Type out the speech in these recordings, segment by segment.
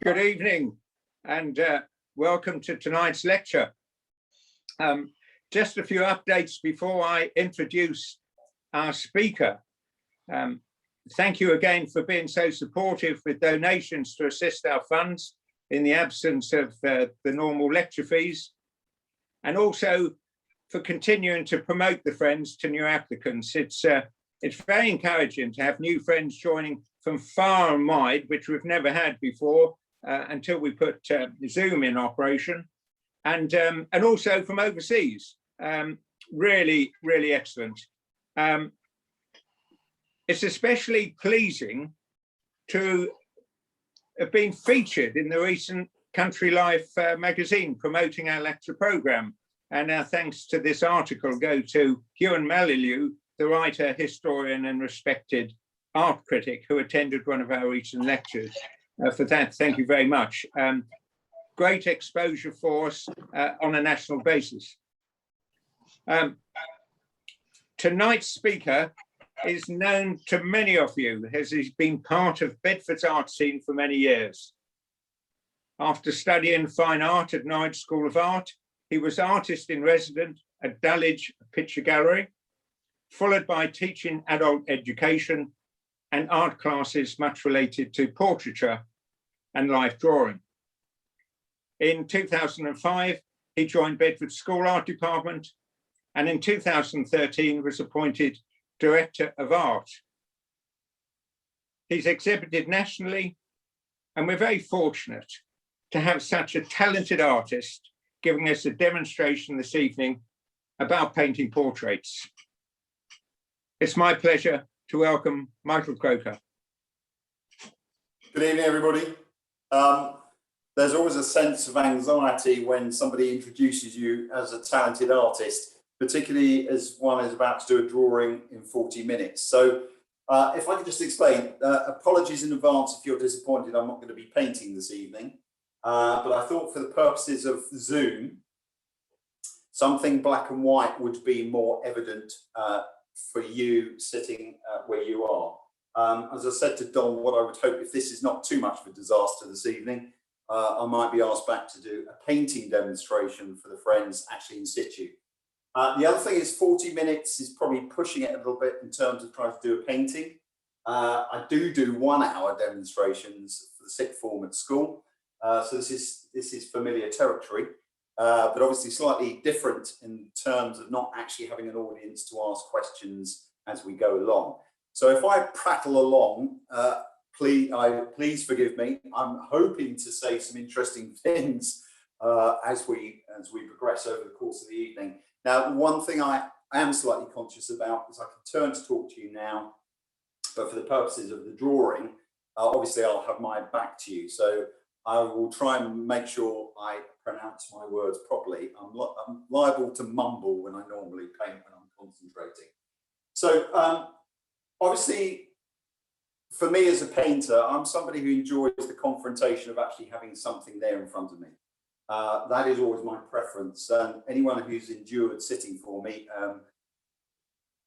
Good evening and welcome to tonight's lecture. Just a few updates before I introduce our speaker. Thank you again for being so supportive with donations to assist our funds in the absence of the normal lecture fees, and also for continuing to promote the Friends to new applicants. It's very encouraging to have new friends joining from far and wide, which we've never had before until we put Zoom in operation, and also from overseas. Really excellent. It's especially pleasing to have been featured in the recent Country Life magazine promoting our lecture programme. And our thanks to this article go to Ewan Maliliu, the writer, historian and respected art critic who attended one of our recent lectures. For that, thank you very much. Great exposure for us on a national basis. Tonight's speaker is known to many of you as he's been part of Bedford's art scene for many years. After studying fine art at Norwich School of Art, he was artist in residence at Dulwich Picture Gallery, followed by teaching adult education and art classes much related to portraiture and life drawing. In 2005, he joined Bedford School Art Department, and in 2013 was appointed Director of Art. He's exhibited nationally, and we're very fortunate to have such a talented artist giving us a demonstration this evening about painting portraits. It's my pleasure to welcome Michael Croker. Good evening, everybody. There's always a sense of anxiety when somebody introduces you as a talented artist, particularly as one is about to do a drawing in 40 minutes. So if I could just explain, apologies in advance if you're disappointed I'm not going to be painting this evening, but I thought for the purposes of Zoom, something black and white would be more evident for you sitting where you are. As I said to Don, what I would hope, if this is not too much of a disaster this evening, I might be asked back to do a painting demonstration for the Friends actually in situ. The other thing is 40 minutes is probably pushing it a little bit in terms of trying to do a painting. I do 1 hour demonstrations for the sixth form at school. So this is familiar territory, but obviously slightly different in terms of not actually having an audience to ask questions as we go along. So if I prattle along, please forgive me. I'm hoping to say some interesting things as we progress over the course of the evening. Now, one thing I am slightly conscious about is I can turn to talk to you now, but for the purposes of the drawing, obviously I'll have my back to you. So I will try and make sure I pronounce my words properly. I'm liable to mumble when I normally paint when I'm concentrating. So obviously, for me as a painter, I'm somebody who enjoys the confrontation of actually having something there in front of me. That is always my preference. Anyone who's endured sitting for me,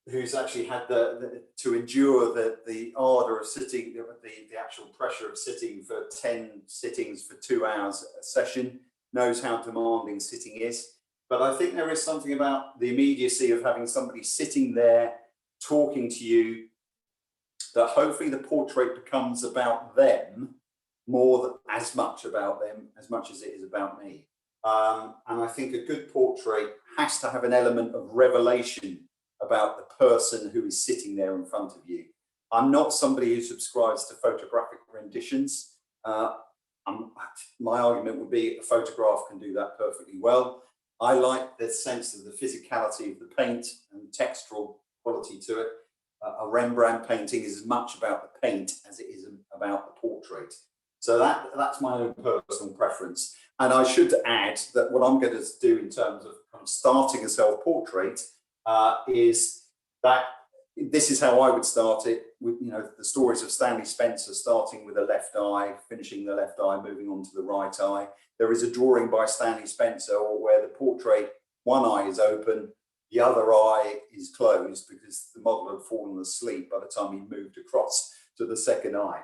who's actually had to endure the ardor of sitting, the actual pressure of sitting for 10 sittings for 2 hours a session, knows how demanding sitting is. But I think there is something about the immediacy of having somebody sitting there talking to you, that hopefully the portrait becomes about them more than as much about them as much as it is about me. And I think a good portrait has to have an element of revelation about the person who is sitting there in front of you. I'm not somebody who subscribes to photographic renditions. My argument would be a photograph can do that perfectly well. I like the sense of the physicality of the paint and textural quality to it. A Rembrandt painting is as much about the paint as it is about the portrait. So that's my own personal preference. And I should add that what I'm going to do in terms of kind of starting a self-portrait is that this is how I would start it with, you know, the stories of Stanley Spencer, starting with the left eye, finishing the left eye, moving on to the right eye. There is a drawing by Stanley Spencer where the portrait, one eye is open, the other eye is closed because the model had fallen asleep by the time he moved across to the second eye.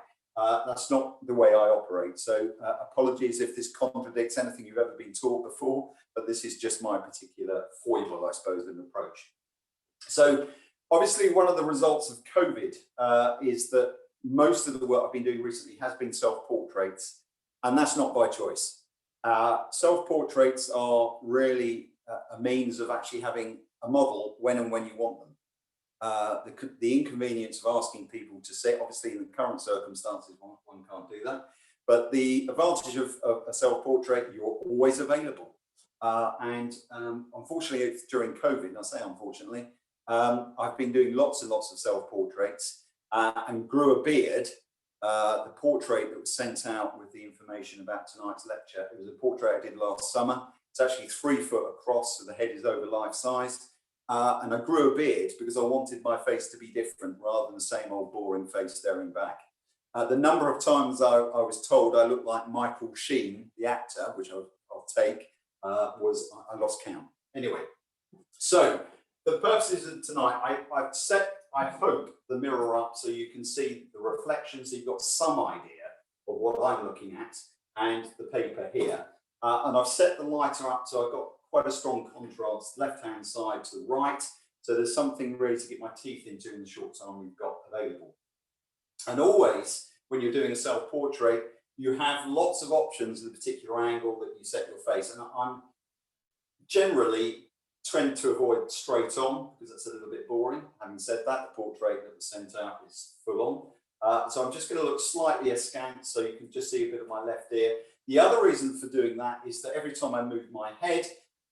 That's not the way I operate. So apologies if this contradicts anything you've ever been taught before, but this is just my particular foible, I suppose, in approach. So obviously one of the results of COVID is that most of the work I've been doing recently has been self-portraits, and that's not by choice. Self-portraits are really a means of actually having a model when and when you want them. The inconvenience of asking people to sit, obviously in the current circumstances, one can't do that, but the advantage of a self-portrait, you're always available. Unfortunately, it's during COVID, and I say unfortunately, I've been doing lots and lots of self-portraits and grew a beard. The portrait that was sent out with the information about tonight's lecture, it was a portrait I did last summer. It's actually 3 foot across, so the head is over life size. And I grew a beard because I wanted my face to be different rather than the same old boring face staring back. The number of times I was told I looked like Michael Sheen, the actor, which I'll take, I lost count. Anyway, so for the purposes of tonight, I've set, I hope, the mirror up so you can see the reflections, so you've got some idea of what I'm looking at, and the paper here. And I've set the lighter up so I've got quite a strong contrast, left-hand side to the right. So there's something really to get my teeth into in the short time we've got available. And always, when you're doing a self-portrait, you have lots of options at a particular angle that you set your face. And I'm generally tend to avoid straight on because that's a little bit boring. Having said that, the portrait that was sent out is full on. So I'm just going to look slightly askance so you can just see a bit of my left ear. The other reason for doing that is that every time I move my head,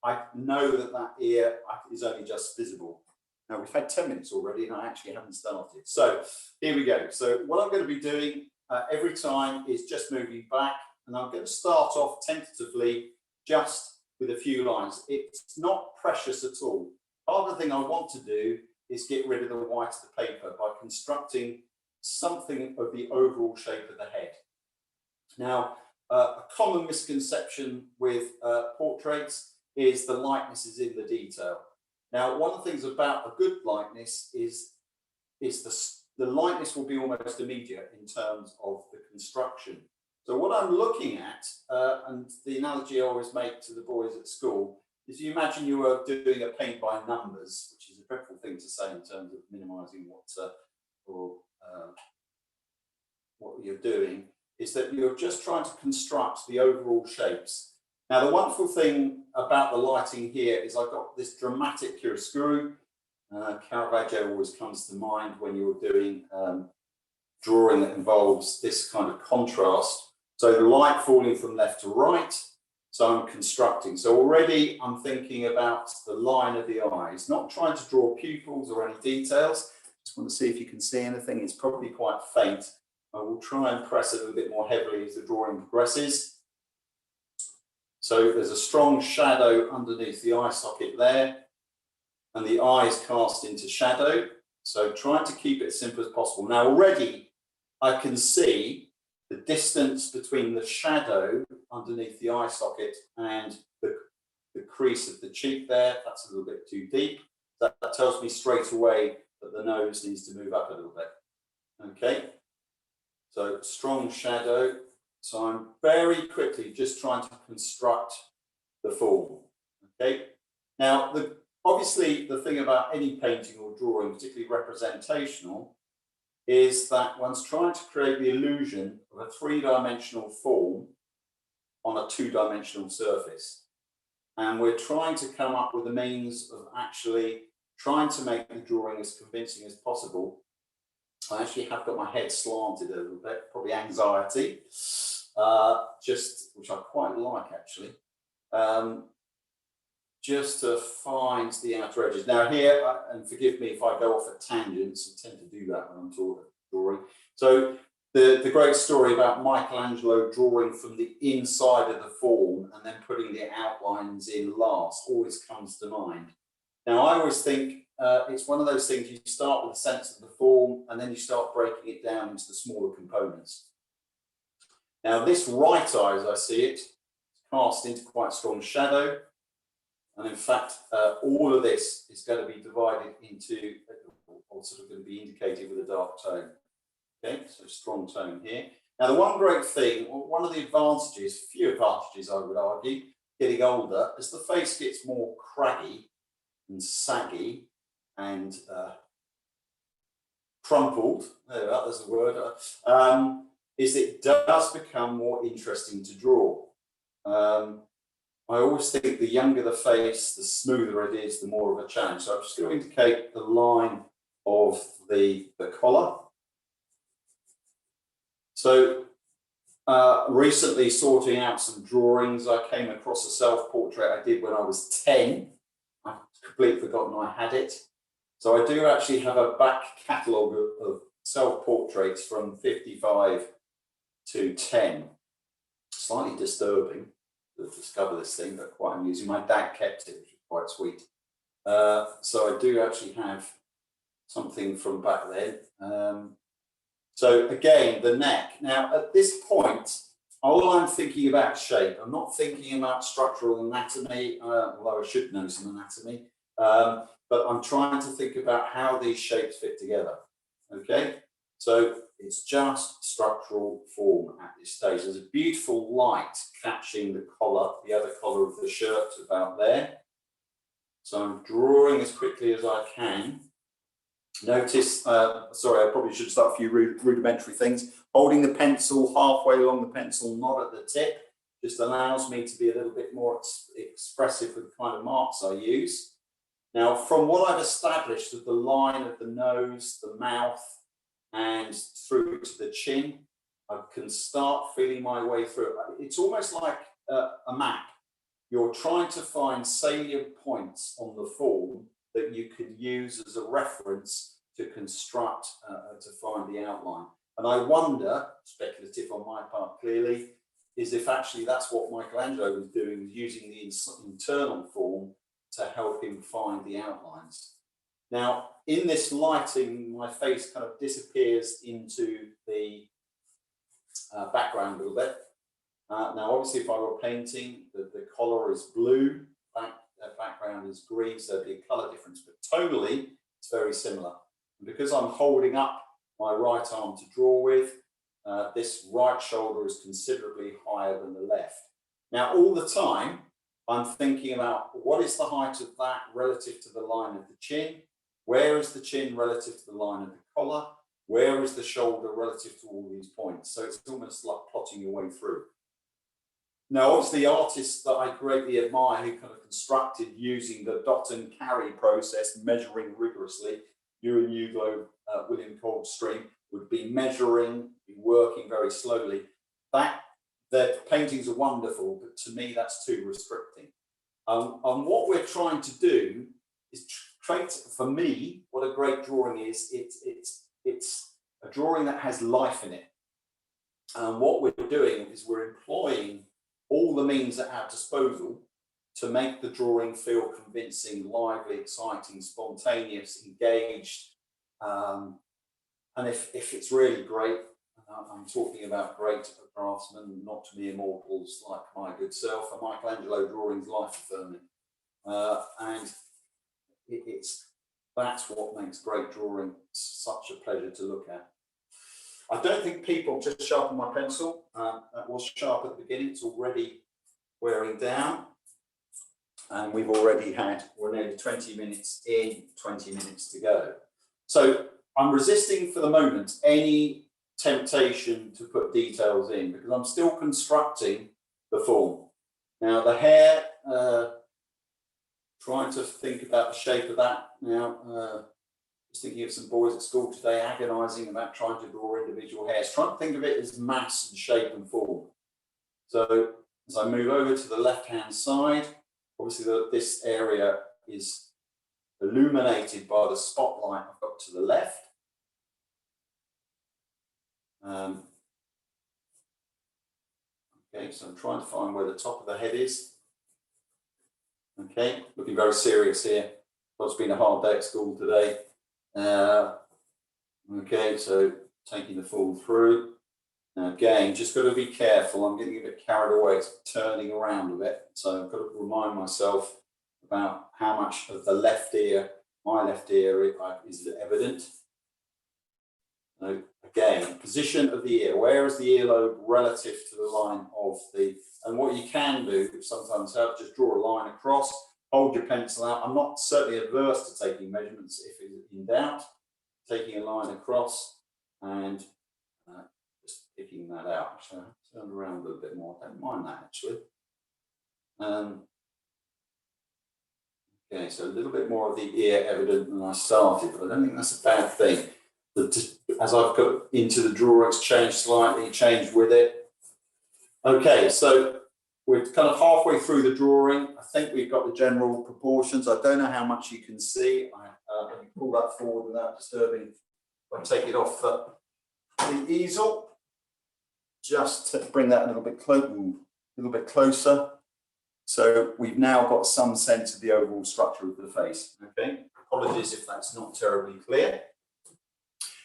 I know that that ear is only just visible. Now we've had 10 minutes already and I actually haven't started. So here we go. So what I'm going to be doing every time is just moving back, and I'm going to start off tentatively just with a few lines. It's not precious at all. Part of the thing I want to do is get rid of the white of the paper by constructing something of the overall shape of the head. Now, a common misconception with portraits is the likeness is in the detail. Now, one of the things about a good likeness is the likeness will be almost immediate in terms of the construction. So what I'm looking at, and the analogy I always make to the boys at school, is you imagine you were doing a paint by numbers, which is a dreadful thing to say in terms of minimising what you're doing, is that you're just trying to construct the overall shapes. Now, the wonderful thing about the lighting here is I've got this dramatic chiaroscuro. Caravaggio always comes to mind when you're doing drawing that involves this kind of contrast. So the light falling from left to right. So I'm constructing. So already I'm thinking about the line of the eyes, not trying to draw pupils or any details. Just want to see if you can see anything. It's probably quite faint. I will try and press it a little bit more heavily as the drawing progresses. So there's a strong shadow underneath the eye socket there, and the eye is cast into shadow. So trying to keep it as simple as possible. Now already I can see the distance between the shadow underneath the eye socket and the crease of the cheek there. That's a little bit too deep. That tells me straight away that the nose needs to move up a little bit. Okay, so strong shadow. So I'm very quickly just trying to construct the form. Okay, now obviously the thing about any painting or drawing, particularly representational, is that one's trying to create the illusion of a 3-dimensional form on a 2-dimensional surface. And we're trying to come up with a means of actually trying to make the drawing as convincing as possible. I actually have got my head slanted a little bit, probably anxiety, which I quite like actually, just to find the outer edges. Now here, and forgive me if I go off at tangents, I tend to do that when I'm drawing. So the great story about Michelangelo drawing from the inside of the form and then putting the outlines in last always comes to mind. Now I always think it's one of those things, you start with a sense of the form and then you start breaking it down into the smaller components. Now this right eye, as I see it, is cast into quite strong shadow. And in fact, all of this is going to be divided into, or sort of going to be indicated with a dark tone. Okay, so strong tone here. Now, the one great thing, or one of the advantages, few advantages I would argue, getting older, as the face gets more craggy and saggy and crumpled, that's the word, is it does become more interesting to draw. I always think the younger the face, the smoother it is, the more of a challenge. So I'm just going to indicate the line of the collar. So recently sorting out some drawings, I came across a self-portrait I did when I was 10. I've completely forgotten I had it. So I do actually have a back catalogue of self-portraits from 55 to 10. Slightly disturbing to discover this thing, but quite amusing. My dad kept it, which was quite sweet. So I do actually have something from back then. So again, the neck. Now, at this point, all I'm thinking about shape. I'm not thinking about structural anatomy, although I should know some anatomy. But I'm trying to think about how these shapes fit together. Okay, so it's just structural form at this stage. There's a beautiful light catching the collar, the other collar of the shirt about there. So I'm drawing as quickly as I can. Notice, sorry, I probably should start a few rudimentary things. Holding the pencil halfway along the pencil, not at the tip, just allows me to be a little bit more expressive with the kind of marks I use. Now, from what I've established of the line of the nose, the mouth, and through to the chin, I can start feeling my way through. It's almost like a map. You're trying to find salient points on the form that you can use as a reference to construct, to find the outline. And I wonder, speculative on my part clearly, is if actually that's what Michelangelo was doing, using the internal form to help him find the outlines. Now, in this lighting, my face kind of disappears into the background a little bit. Now, obviously, if I were painting, the collar is blue, background is green, so there'd be a colour difference, but tonally, it's very similar. And because I'm holding up my right arm to draw with, this right shoulder is considerably higher than the left. Now, all the time, I'm thinking about what is the height of that relative to the line of the chin? Where is the chin relative to the line of the collar? Where is the shoulder relative to all these points? So it's almost like plotting your way through. Now, obviously, the artists that I greatly admire who kind of constructed using the dot and carry process, measuring rigorously, Ewan Uglow, William Coldstream, would be measuring, be working very slowly. Their paintings are wonderful, but to me, that's too restricting. And what we're trying to do is create, for me, what a great drawing is, it's a drawing that has life in it. And what we're doing is we're employing all the means at our disposal to make the drawing feel convincing, lively, exciting, spontaneous, engaged. And if it's really great, I'm talking about great craftsmen, not mere mortals like my good self, and Michelangelo drawings life affirming. And that's what makes great drawing such a pleasure to look at. I don't think people just sharpen my pencil. That was sharp at the beginning. It's already wearing down. And we're nearly 20 minutes in, 20 minutes to go. So I'm resisting for the moment any temptation to put details in because I'm still constructing the form. Now the hair, trying to think about the shape of that now. Just thinking of some boys at school today agonising about trying to draw individual hairs. Trying to think of it as mass and shape and form. So as I move over to the left-hand side, obviously this area is illuminated by the spotlight I've got to the left. Okay, so I'm trying to find where the top of the head is. Okay, looking very serious here. Well, it's been a hard day at school today. Okay, so taking the fall through. Now again, just got to be careful. I'm getting a bit carried away. It's turning around a bit. So I've got to remind myself about how much of the left ear, my left ear, is evident. Again, position of the ear. Where is the earlobe relative to the line of the, and what you can do sometimes help, just draw a line across, hold your pencil out. I'm not certainly averse to taking measurements if it's in doubt, taking a line across and just picking that out. So turn around a little bit more, I don't mind that actually. Okay, so a little bit more of the ear evident than I started, but I don't think that's a bad thing. As I've got into the drawings, changed slightly, changed with it. Okay, so we're kind of halfway through the drawing. I think we've got the general proportions. I don't know how much you can see. Let me pull that forward without disturbing. I'll take it off the easel. Just to bring that a little bit closer. So we've now got some sense of the overall structure of the face. Okay, apologies if that's not terribly clear.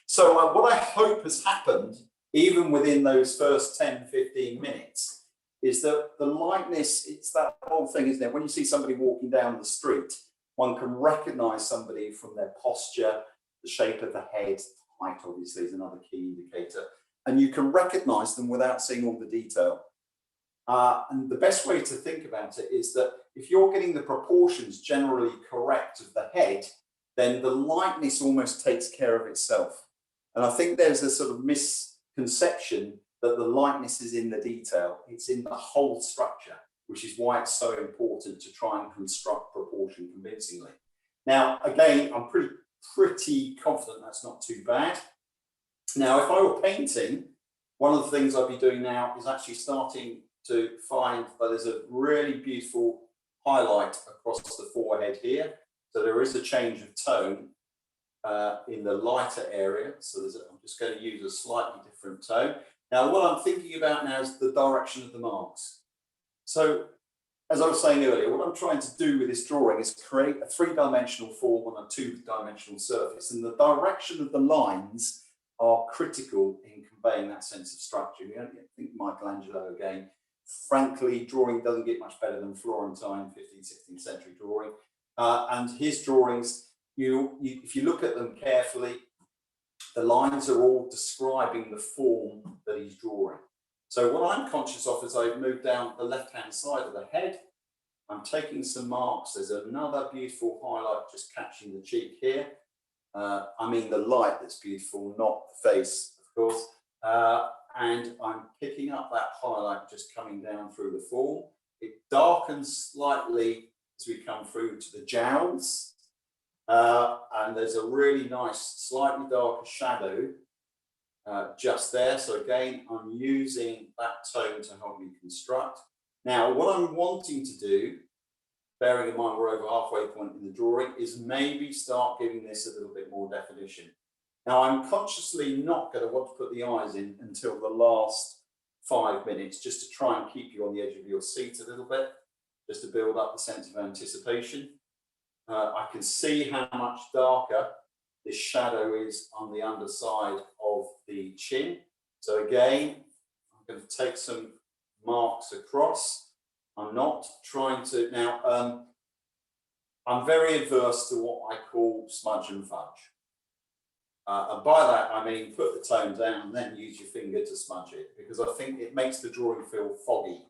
So what I hope has happened, even within those first 10, 15 minutes, is that the likeness, it's that whole thing, isn't it? When you see somebody walking down the street, one can recognize somebody from their posture, the shape of the head, height obviously is another key indicator, and you can recognize them without seeing all the detail. And the best way to think about it is that if you're getting the proportions generally correct of the head, then the likeness almost takes care of itself. And I think there's a sort of misconception that the likeness is in the detail. It's in the whole structure, which is why it's so important to try and construct proportion convincingly. Now, again, I'm pretty confident that's not too bad. Now, if I were painting, one of the things I'd be doing now is actually starting to find that there's a really beautiful highlight across the forehead here. So there is a change of tone in the lighter area. So I'm just going to use a slightly different tone. Now, what I'm thinking about now is the direction of the marks. So, as I was saying earlier, what I'm trying to do with this drawing is create a three-dimensional form on a two-dimensional surface. And the direction of the lines are critical in conveying that sense of structure. You don't think Michelangelo again. Frankly, drawing doesn't get much better than Florentine 15th, 16th century drawing. And his drawings, if you look at them carefully, the lines are all describing the form that he's drawing. So what I'm conscious of as I move down the left-hand side of the head, I'm taking some marks. There's another beautiful highlight just catching the cheek here. I mean the light that's beautiful, not the face, of course. And I'm picking up that highlight just coming down through the form. It darkens slightly as we come through to the jowls. And there's a really nice, slightly darker shadow just there. So again, I'm using that tone to help me construct. Now, what I'm wanting to do, bearing in mind we're over halfway point in the drawing, is maybe start giving this a little bit more definition. Now, I'm consciously not going to want to put the eyes in until the last 5 minutes, just to try and keep you on the edge of your seat a little bit, just to build up the sense of anticipation. I can see how much darker this shadow is on the underside of the chin. So again, I'm going to take some marks across. I'm not trying to, now, I'm very adverse to what I call smudge and fudge. And by that, I mean, put the tone down and then use your finger to smudge it, because I think it makes the drawing feel foggy.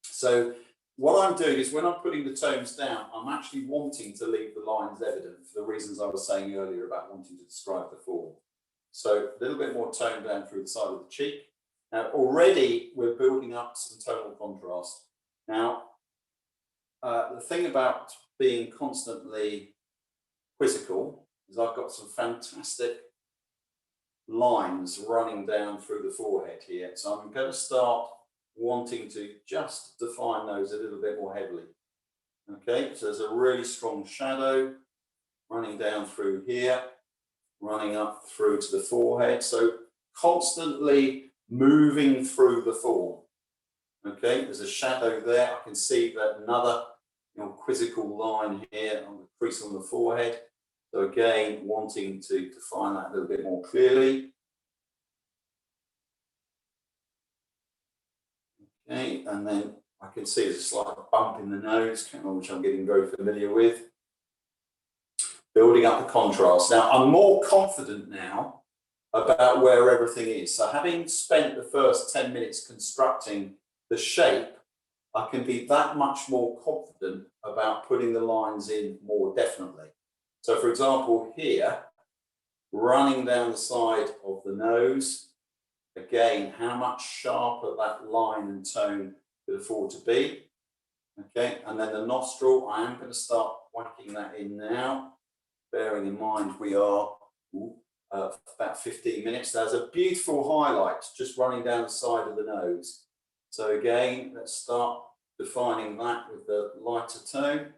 So what I'm doing is when I'm putting the tones down, I'm actually wanting to leave the lines evident for the reasons I was saying earlier about wanting to describe the form. So a little bit more tone down through the side of the cheek. Now, already we're building up some tonal contrast. Now, the thing about being constantly quizzical is I've got some fantastic lines running down through the forehead here. So I'm going to start wanting to just define those a little bit more heavily. Okay, so there's a really strong shadow running down through here, running up through to the forehead. So constantly moving through the form. Okay, there's a shadow there. I can see that another quizzical line here on the crease on the forehead. So again, wanting to define that a little bit more clearly. Okay, and then I can see there's a slight bump in the nose, which I'm getting very familiar with. Building up the contrast. Now, I'm more confident now about where everything is. So having spent the first 10 minutes constructing the shape, I can be that much more confident about putting the lines in more definitely. So for example, here, running down the side of the nose, again, how much sharper that line and tone could afford to be. Okay, and then the nostril, I am going to start whacking that in now, bearing in mind we are about 15 minutes. There's a beautiful highlight just running down the side of the nose. So again, let's start defining that with the lighter tone,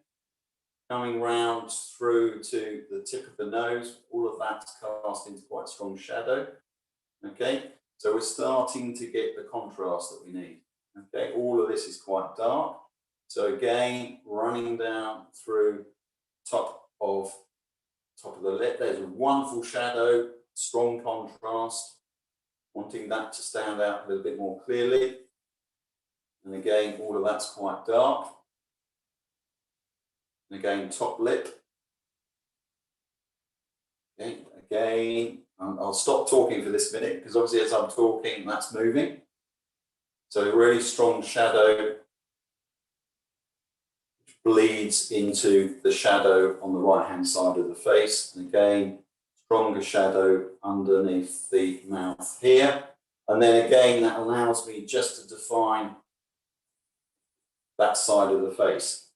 coming round through to the tip of the nose. All of that's cast into quite strong shadow. Okay, so we're starting to get the contrast that we need. Okay, all of this is quite dark. So again, running down through top of the lip, there's a wonderful shadow, strong contrast, wanting that to stand out a little bit more clearly. And again, all of that's quite dark. And again, top lip. Okay, again, I'll stop talking for this minute because obviously as I'm talking, that's moving. So really strong shadow bleeds into the shadow on the right-hand side of the face. And again, stronger shadow underneath the mouth here. And then again, that allows me just to define that side of the face.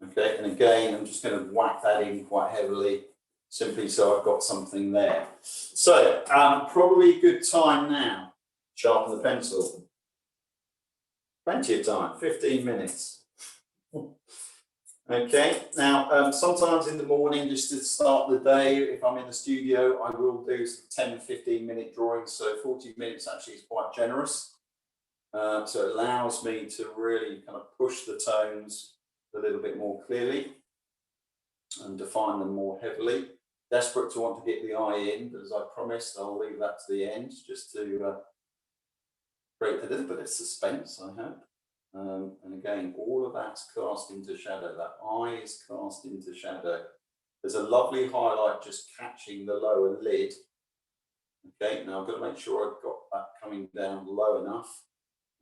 Okay, and again, I'm just going to whack that in quite heavily, simply so I've got something there. So, probably a good time now, sharpen the pencil. Plenty of time, 15 minutes. Okay, now sometimes in the morning, just to start the day, if I'm in the studio, I will do 10-15 minute drawings, so 40 minutes actually is quite generous. So it allows me to really kind of push the tones a little bit more clearly and define them more heavily. Desperate to want to get the eye in, but as I promised, I'll leave that to the end just to create a little bit of suspense, I hope. And again, all of that's cast into shadow. That eye is cast into shadow. There's a lovely highlight just catching the lower lid. Okay, now I've got to make sure I've got that coming down low enough.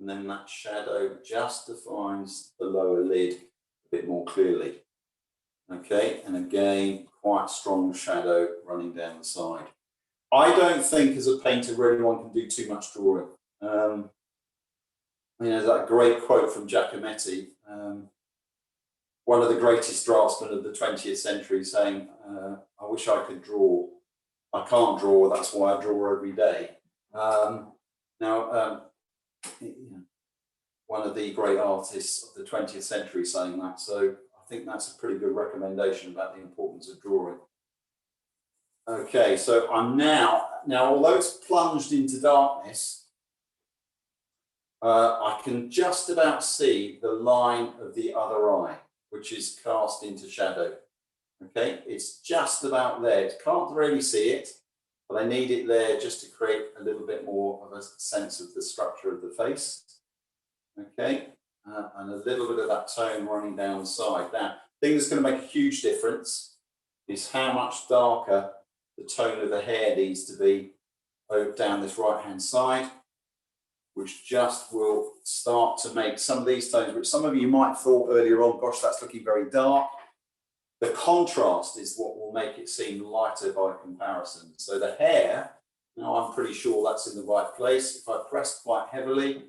And then that shadow just defines the lower lid a bit more clearly. Okay, and again, quite strong shadow running down the side. I don't think as a painter anyone can do too much drawing. You know, that great quote from Giacometti, one of the greatest draftsmen of the 20th century, saying, I wish I could draw. I can't draw, that's why I draw every day. One of the great artists of the 20th century saying that, so I think that's a pretty good recommendation about the importance of drawing. Okay, so I'm now although it's plunged into darkness, I can just about see the line of the other eye, which is cast into shadow. Okay, it's just about there. Can't really see it, but I need it there just to create a little bit more of a sense of the structure of the face. Okay, and a little bit of that tone running down the side. Now, the thing that's going to make a huge difference is how much darker the tone of the hair needs to be down this right-hand side, which just will start to make some of these tones, which some of you might have thought earlier on, gosh, that's looking very dark. The contrast is what will make it seem lighter by comparison. So the hair, now I'm pretty sure that's in the right place. If I press quite heavily,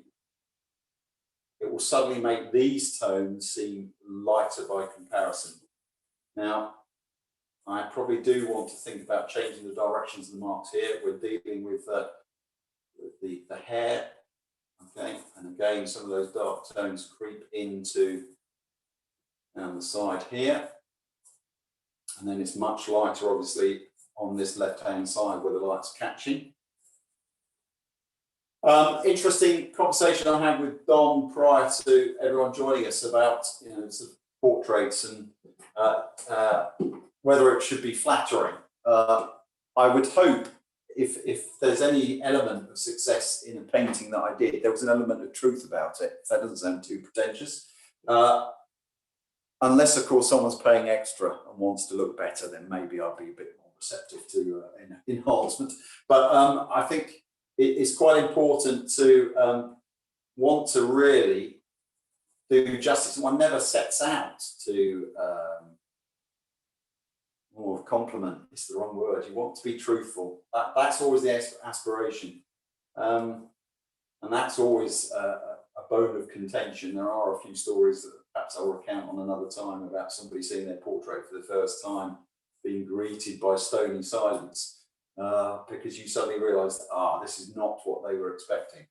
it will suddenly make these tones seem lighter by comparison. Now, I probably do want to think about changing the directions of the marks here. We're dealing with the hair. Okay, and again, some of those dark tones creep into down the side here. And then it's much lighter, obviously, on this left-hand side where the light's catching. Interesting conversation I had with Don prior to everyone joining us about sort of portraits and whether it should be flattering. I would hope if there's any element of success in a painting that I did, there was an element of truth about it. If that doesn't sound too pretentious. Unless, of course, someone's paying extra and wants to look better, then maybe I'll be a bit more receptive to enhancement. But I think it's quite important to want to really do justice. One never sets out to compliment, it's the wrong word. You want to be truthful. That's always the aspiration. And that's always a bone of contention. There are a few stories that perhaps I'll recount on another time about somebody seeing their portrait for the first time, being greeted by stony silence, because you suddenly realise that, this is not what they were expecting.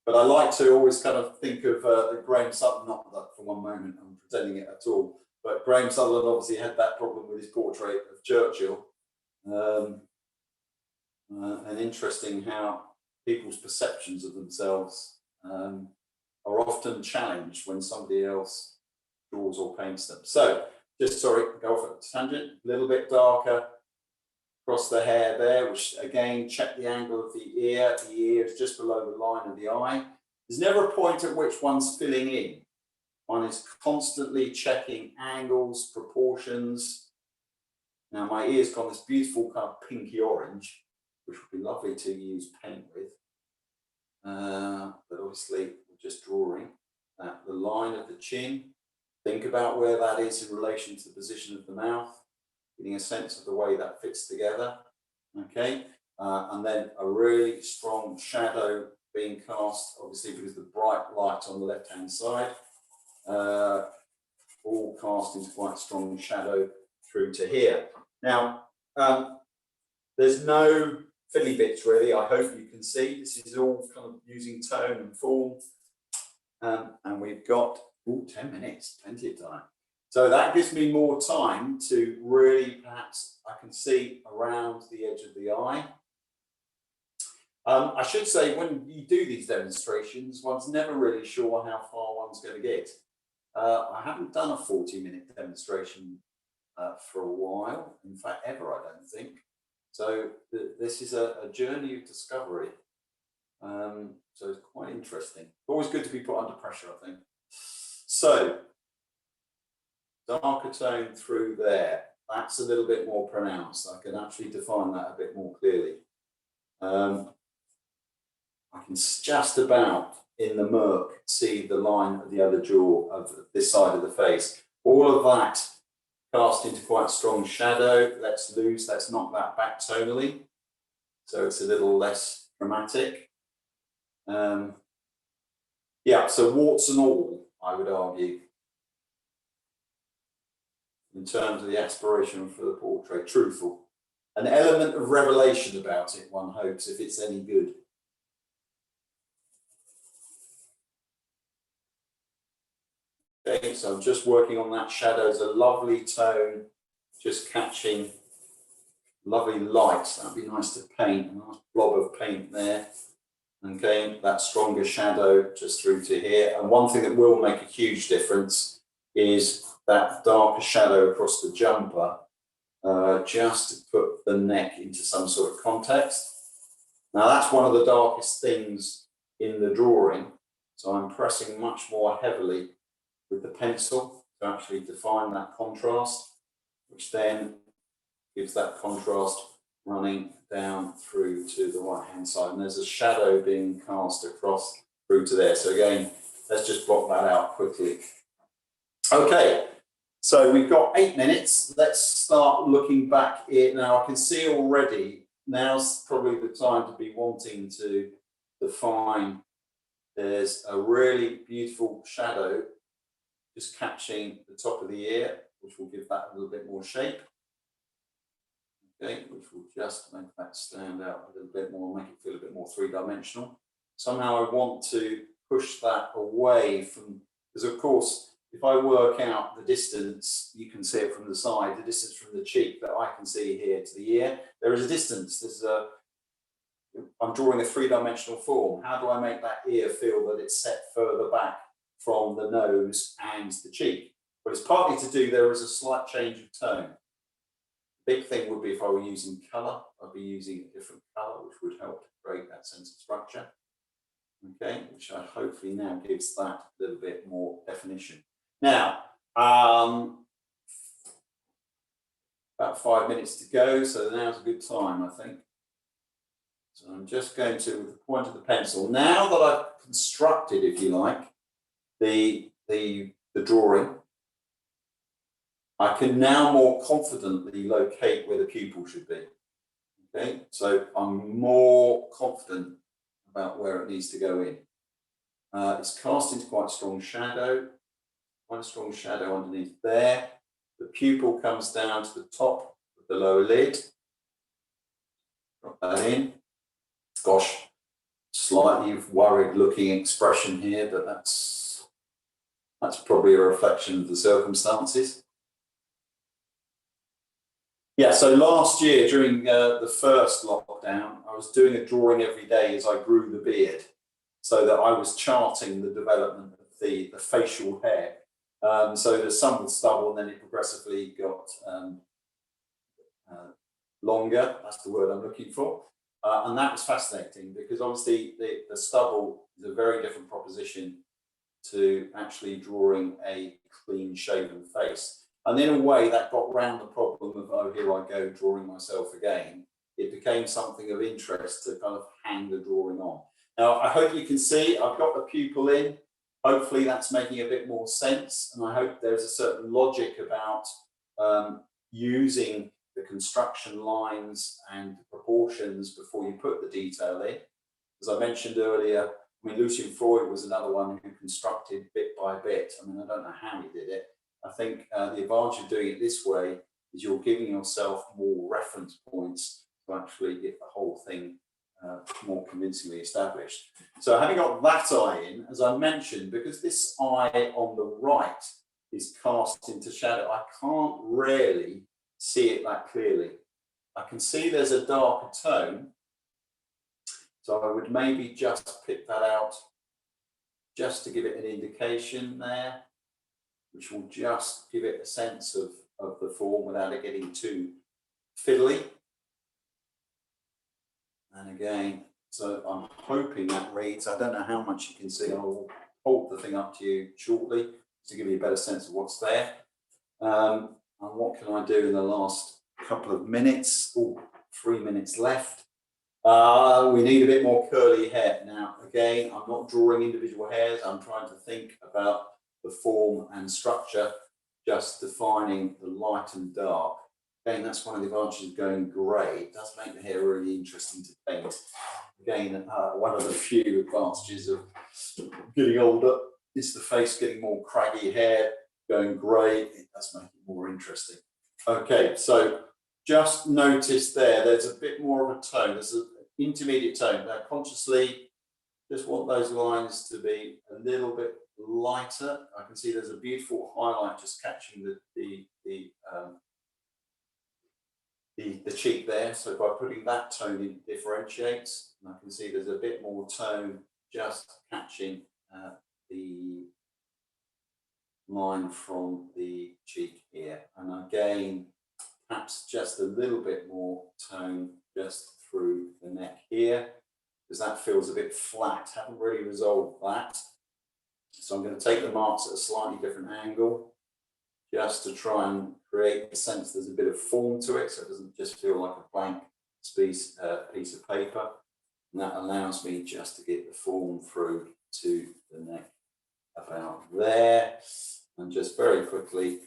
But I like to always kind of think of Graham Sutherland, not that for one moment I'm pretending it at all, but Graham Sutherland obviously had that problem with his portrait of Churchill. And interesting how people's perceptions of themselves are often challenged when somebody else draws or paints them. So, just sorry, go off at a tangent, a little bit darker across the hair there, which again, check the angle of the ear. The ear is just below the line of the eye. There's never a point at which one's filling in. One is constantly checking angles, proportions. Now my ear's got this beautiful kind of pinky orange, which would be lovely to use paint with. But obviously we're just drawing the line of the chin. Think about where that is in relation to the position of the mouth, getting a sense of the way that fits together. Okay, and then a really strong shadow being cast, obviously because the bright light on the left-hand side, all cast into quite strong shadow through to here. Now, there's no fiddly bits really, I hope you can see. This is all kind of using tone and form. And we've got 10 minutes, plenty of time. So that gives me more time to really, perhaps I can see around the edge of the eye. I should say, when you do these demonstrations, one's never really sure how far one's going to get. I haven't done a 40-minute demonstration for a while, in fact, ever, I don't think. So this is a journey of discovery. So it's quite interesting. Always good to be put under pressure, I think. So, darker tone through there. That's a little bit more pronounced. I can actually define that a bit more clearly. I can just about, in the murk, see the line of the other jaw of this side of the face. All of that cast into quite strong shadow. Let's knock that back tonally. So it's a little less dramatic. Yeah, so warts and all, I would argue, in terms of the aspiration for the portrait, truthful. An element of revelation about it, one hopes, if it's any good. Okay, so I'm just working on that shadow. It's a lovely tone, just catching lovely light. That'd be nice to paint, a nice blob of paint there. Okay, that stronger shadow just through to here. And one thing that will make a huge difference is that darker shadow across the jumper, just to put the neck into some sort of context. Now that's one of the darkest things in the drawing. So I'm pressing much more heavily with the pencil to actually define that contrast, which then gives that contrast running down through to the right hand side, and there's a shadow being cast across through to there. So again, let's just block that out quickly. Okay, so we've got 8 minutes. Let's start looking back here. Now I can see already, now's probably the time to be wanting to define. There's a really beautiful shadow just catching the top of the ear, which will give that a little bit more shape. Okay, which will just make that stand out a little bit more, make it feel a bit more three-dimensional. Somehow I want to push that away from, because of course, if I work out the distance, you can see it from the side, the distance from the cheek that I can see here to the ear, there is a distance. I'm drawing a three-dimensional form. How do I make that ear feel that it's set further back from the nose and the cheek? Well, it's partly to do, there is a slight change of tone. Big thing would be if I were using colour, I'd be using a different colour, which would help to create that sense of structure. Okay, which I hopefully now gives that a little bit more definition. Now, about 5 minutes to go, so now's a good time, I think. So I'm just going to, with the point of the pencil, now that I've constructed, if you like, the drawing, I can now more confidently locate where the pupil should be. Okay, so I'm more confident about where it needs to go in. It's cast into quite a strong shadow underneath there. The pupil comes down to the top of the lower lid. Drop that in. Gosh, slightly worried looking expression here, but that's probably a reflection of the circumstances. Yeah, so last year during the first lockdown, I was doing a drawing every day as I grew the beard, so that I was charting the development of the facial hair. So there's some with stubble, and then it progressively got longer. That's the word I'm looking for. And that was fascinating because obviously the stubble is a very different proposition to actually drawing a clean shaven face. And in a way that got round the problem of, oh, here I go drawing myself again. It became something of interest to kind of hang the drawing on. Now, I hope you can see I've got the pupil in. Hopefully that's making a bit more sense. And I hope there's a certain logic about using the construction lines and proportions before you put the detail in. As I mentioned earlier, I mean, Lucian Freud was another one who constructed bit by bit. I mean, I don't know how he did it. I think the advantage of doing it this way is you're giving yourself more reference points to actually get the whole thing more convincingly established. So having got that eye in, as I mentioned, because this eye on the right is cast into shadow, I can't really see it that clearly. I can see there's a darker tone, so I would maybe just pick that out just to give it an indication there, which will just give it a sense of the form without it getting too fiddly. And again, so I'm hoping that reads. I don't know how much you can see. I will hold the thing up to you shortly to give you a better sense of what's there. And what can I do in the last couple of minutes? Oh, 3 minutes left. We need a bit more curly hair. Now, again, I'm not drawing individual hairs. I'm trying to think about the form and structure, just defining the light and dark. Again, that's one of the advantages of going grey. It does make the hair really interesting to paint. Again, one of the few advantages of getting older is the face getting more craggy hair. Going grey, it does make it more interesting. Okay, so just notice there's a bit more of a tone. There's an intermediate tone. Now, consciously, just want those lines to be a little bit lighter. I can see there's a beautiful highlight just catching the cheek there. So by putting that tone in, it differentiates. And I can see there's a bit more tone just catching the line from the cheek here. And again, perhaps just a little bit more tone just through the neck here, because that feels a bit flat. Haven't really resolved that. So I'm going to take the marks at a slightly different angle, just to try and create a sense there's a bit of form to it, so it doesn't just feel like a blank piece of paper. And that allows me just to get the form through to the neck about there. And just very quickly,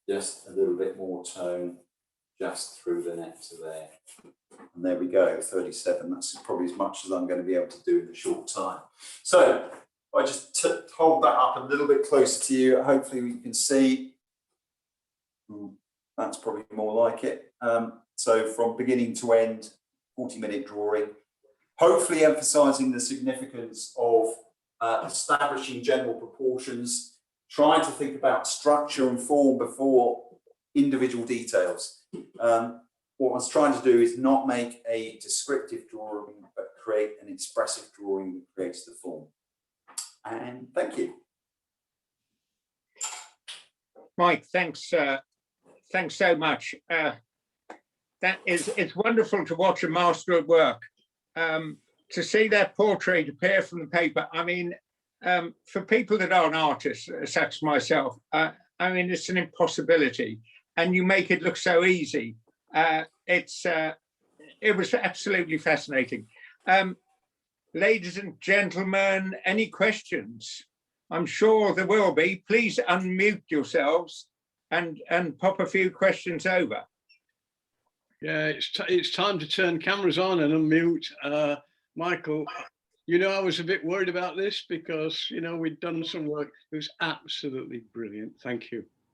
just a little bit more tone just through the neck to there. And there we go, 37. That's probably as much as I'm going to be able to do in a short time. So I just hold that up a little bit closer to you. Hopefully you can see. That's probably more like it. So from beginning to end, 40-minute drawing, hopefully emphasizing the significance of establishing general proportions, trying to think about structure and form before individual details. What I was trying to do is not make a descriptive drawing, but create an expressive drawing that creates the form. And thank you. Mike, thanks so much. It's wonderful to watch a master at work. To see their portrait appear from the paper. I mean, for people that aren't artists, such as myself, I mean, it's an impossibility. and you make it look so easy. It was absolutely fascinating. Ladies and gentlemen, any questions? I'm sure there will be. Please unmute yourselves and pop a few questions over. Yeah, it's time to turn cameras on and unmute. Michael, you know, I was a bit worried about this because, you know, we'd done some work. It was absolutely brilliant. Thank you.